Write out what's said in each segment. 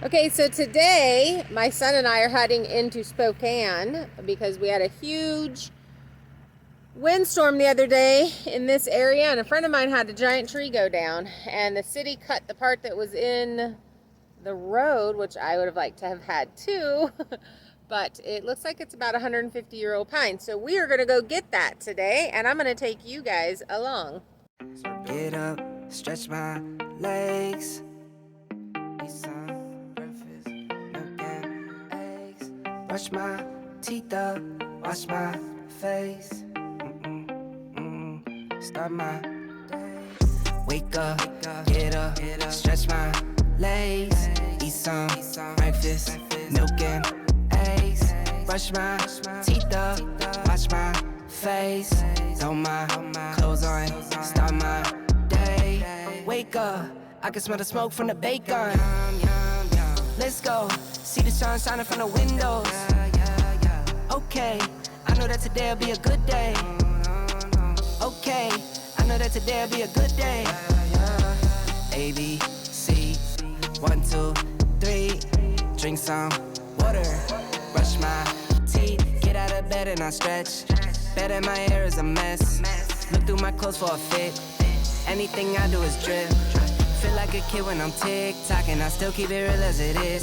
Okay, so today my son and I are heading into Spokane because we had a huge windstorm the other day in this area, and a friend of mine had a giant tree go down, and the city cut the part that was in the road, which I would have liked to have had too, but it looks like it's about a 150-year-old pine. So we are going to go get that today, and I'm going to take you guys along. So get up, stretch my legs. Eat some breakfast, milk and eggs. Brush my teeth up, wash my face. Start my day. Wake up, get up, stretch my legs. Eat some breakfast, milk and eggs. Brush my teeth up, wash my face. Throw my clothes on, start my day. Wake up, I can smell the smoke from the bacon. Let's go, see the sun shining from the windows. Okay, I know that today'll be a good day. Okay, I know that today'll be a good day. A, B, C, 1, 2, 3. Drink some water, brush my teeth, get out of bed and I stretch. Bet that my hair is a mess. Look through my clothes for a fit. Anything I do is drip. Feel like a kid when I'm tick-tocking, I still keep it real as it is.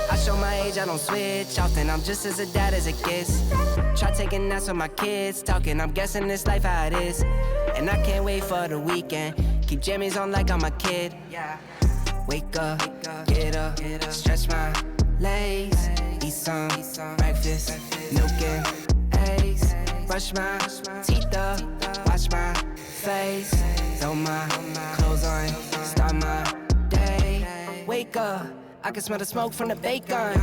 I show my age, I don't switch often, I'm just as a dad as it gets. Try taking naps with my kids, talking, I'm guessing this life how it is. And I can't wait for the weekend, keep jammies on like I'm a kid. Wake up, get up, stretch my legs. Eat some breakfast, milk and eggs. Brush my teeth up, wash my face. Throw my clothes on, start my day. Wake up, I can smell the smoke from the bacon.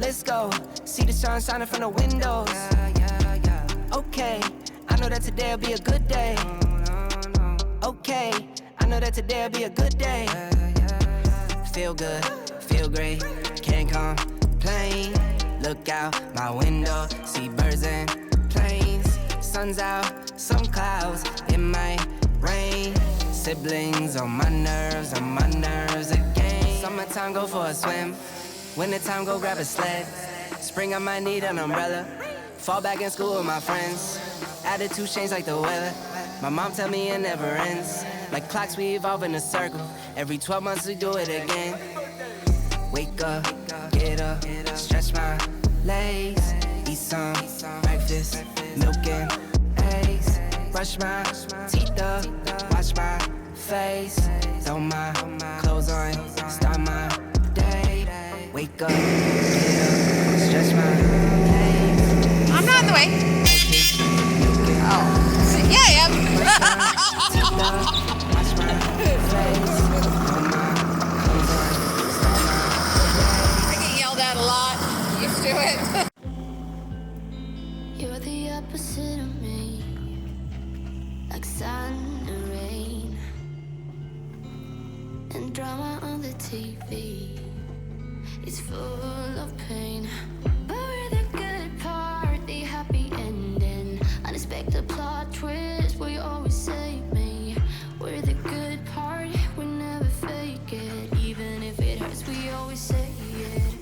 Let's go, see the sun shining from the windows. Okay, I know that today'll be a good day. Okay, I know that today'll be a good day. Feel good, feel great, can't complain. Look out my window, see birds and planes. Sun's out, some clouds, it might rain. Siblings on my nerves again. Summertime, go for a swim. Wintertime, go grab a sled. Spring, I might need an umbrella. Fall back in school with my friends. Attitude change like the weather. My mom tell me it never ends. Like clocks, we evolve in a circle. Every 12 months, we do it again. Wake up, get up, stretch my legs. Eat some breakfast, milk and eggs. Brush my teeth up, wash my face. Throw my clothes on, start my day. Wake up, get up, stretch my legs. I'm not in the way. Oh, so, yeah, I am. Teeth up, wash my face. Throw my clothes on, start my I get yelled at a lot. Used to it. You're the opposite of me, like sun and rain, and drama on the TV. It's full of pain, but we're the good part, the happy ending. Unexpected plot twist, will you always save me? We're the good part, we never fake it. Even if it hurts, we always say it.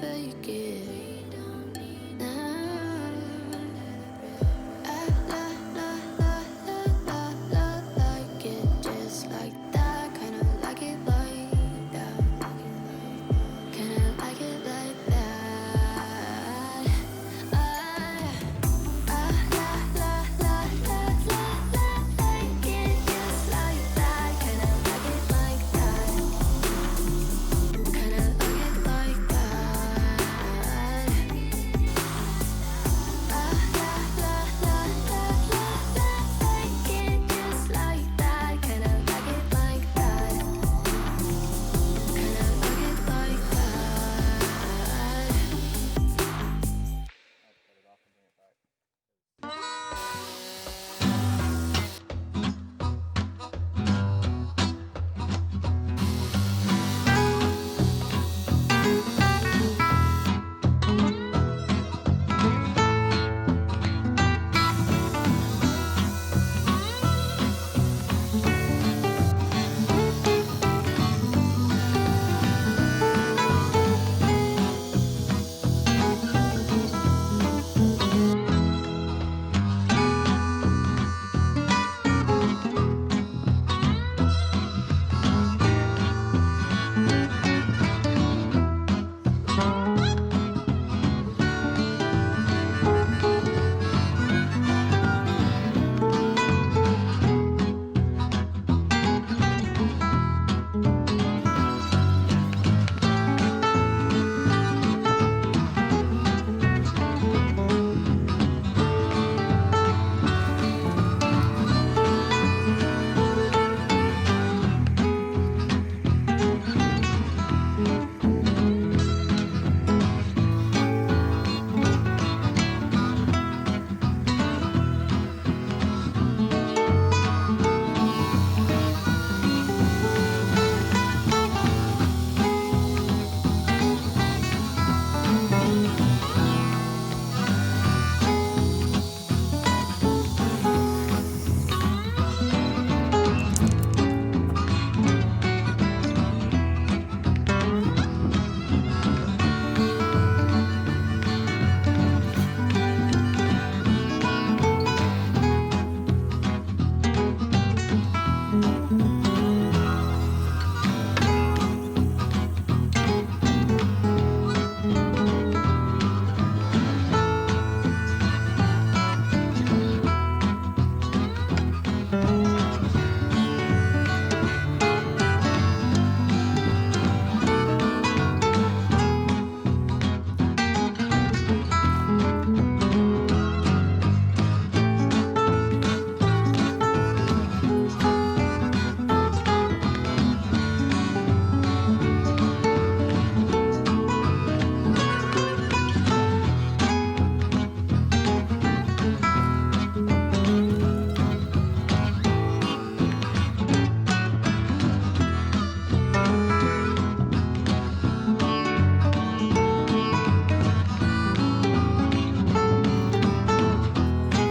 fake it. Nah. Like it just like that. Kinda like it like that. Kinda like it like that. Like it just like that. Kinda like it like that. Kinda like it like that. Like it just like that. Kinda like it like that. Kinda like it like that.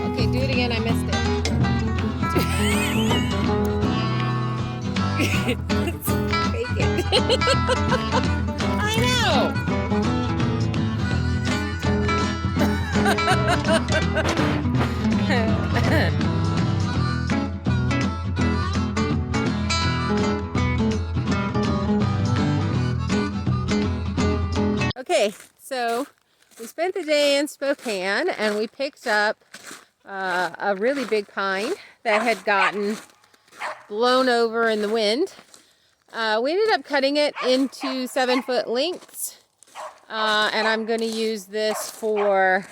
Okay, do it again. I missed it. Fake it. I know. Okay, so we spent the day in Spokane and we picked up a really big pine that had gotten blown over in the wind. We ended up cutting it into 7-foot lengths, and I'm going to use this for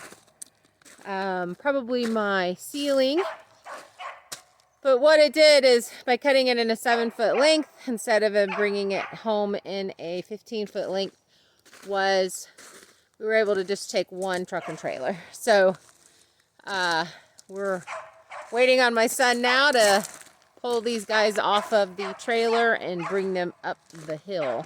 probably my ceiling. But what it did is, by cutting it in a 7-foot length instead of bringing it home in a 15-foot length, was we were able to just take one truck and trailer. So we're waiting on my son now to pull these guys off of the trailer and bring them up the hill.